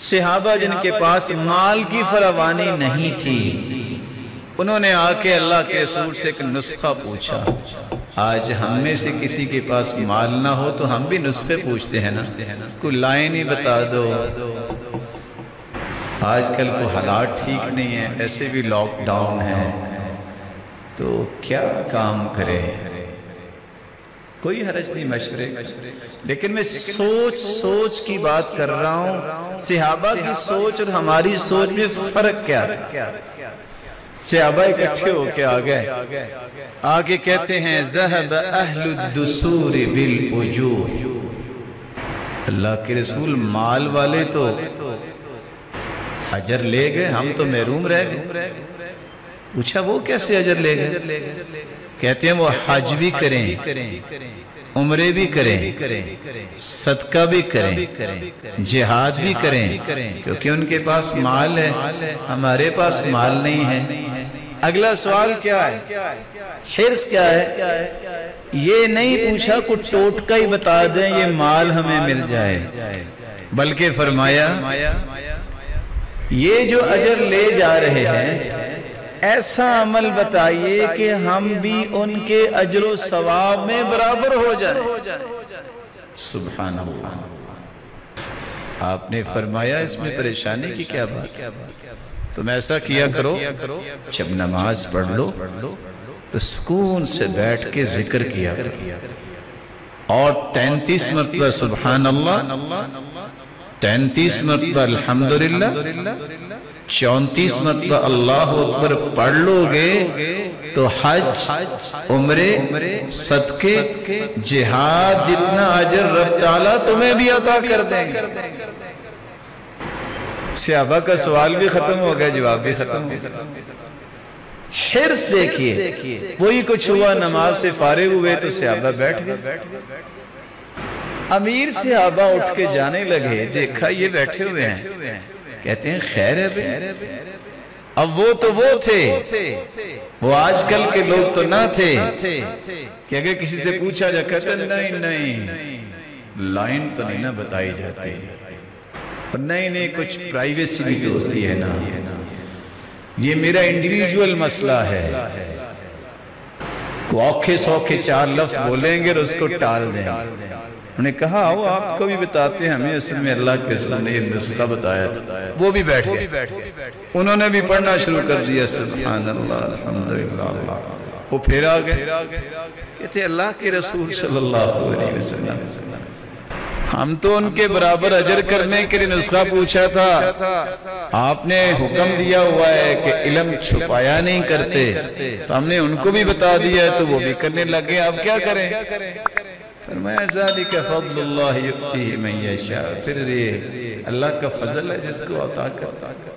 صحابہ جن کے پاس مال کی فراوانی نہیں تھی، انہوں نے آ کے اللہ کے رسول سے ایک نسخہ پوچھا۔ آج ہم میں سے کسی کے پاس مال نہ ہو تو ہم بھی نسخے پوچھتے ہیں نا، کوئی لائن ہی بتا دو۔ آج کل کو حالات ٹھیک نہیں ہیں، ایسے بھی لاک ڈاؤن ہے، تو کیا کام کرے؟ کوئی حرج نہیں مشورے، لیکن میں سوچ کی بات کر رہا ہوں۔ صحابہ کی سوچ اور ہماری سوچ میں فرق کیا تھا؟ صحابہ اکٹھے ہو کے آگے کہتے ہیں ذہب اہل الدثور بالاجور، اللہ کے رسول مال والے تو اجر لے گئے، ہم تو محروم رہ گئے۔ پوچھا وہ کیسے اجر لے گئے؟ کہتے ہیں وہ حج بھی کریں، عمرے بھی کریں، صدقہ بھی کریں، جہاد بھی کریں، کیونکہ ان کے پاس مال ہے، ہمارے پاس مال نہیں ہے۔ اگلا سوال کیا ہے؟ حرص کیا ہے؟ یہ نہیں پوچھا کچھ ٹوٹکا ہی بتا دیں یہ مال ہمیں مل جائے، بلکہ فرمایا یہ جو اجر لے جا رہے ہیں ایسا عمل بتائیے کہ ہم بھی ان کے اجر و ثواب میں برابر ہو جائیں۔ سبحان اللہ۔ آپ نے فرمایا اس میں پریشانی کی کیا بات؟ تم ایسا کیا کرو، جب نماز پڑھ لو تو سکون سے بیٹھ کے ذکر کیا کرو، اور 33 مرتبہ سبحان اللہ، 33 مرتبہ الحمدللہ، 34 مرتبہ اللہ اکبر پڑھ لو گے تو حج، عمرے، صدقے، جہاد جتنا اجر رب تعالیٰ تمہیں بھی عطا کر دیں گے۔ صحابہ کا سوال بھی ختم ہو گیا، جواب بھی ختم ہو گیا۔ حرص دیکھیے، وہی کچھ ہوا، نماز سے فارغ ہوئے تو صحابہ بیٹھ گئے۔ امیر صحابہ اٹھ کے جانے لگے، دیکھا یہ بیٹھے ہوئے ہیں، کہتے ہیں خیر ہے بے، اب وہ تو وہ تھے، وہ آج کل کے لوگ تو نہ تھے کہ اگر کسی سے پوچھا جا کہتے نہیں لائن تو نہیں نہ بتائی جاتی، نہیں کچھ پرائیویسی بھی تو ہوتی ہے نا، یہ میرا انڈیویجول مسئلہ ہے، کو اوکھے سوکھے 4 لفظ بولیں گے اور اس کو ٹال دیں۔ انہوں نے کہا وہ آپ کو بھی بتاتے ہیں، ہمیں اصل میں اللہ کے رسول نے یہ نسخہ بتایا تھا۔ وہ بھی بیٹھ گئے، انہوں نے بھی پڑھنا شروع کر دیا، سبحان اللہ الحمدللہ اللہ۔ وہ پھر آ گئے، کہتے اللہ کے رسول صلی اللہ علیہ وسلم، ہم تو ان کے برابر اجر کرنے کے لیے نسخہ پوچھا تھا، آپ نے حکم دیا ہوا ہے کہ علم چھپایا نہیں کرتے، تو ہم نے ان کو بھی بتا دیا ہے تو وہ بھی کرنے لگے، اب کیا کریں؟ فرمایا ذالک فضل اللہ یؤتیہ من یشاء، پھر یہ اللہ کا فضل ہے جس کو عطا کرتا ہے۔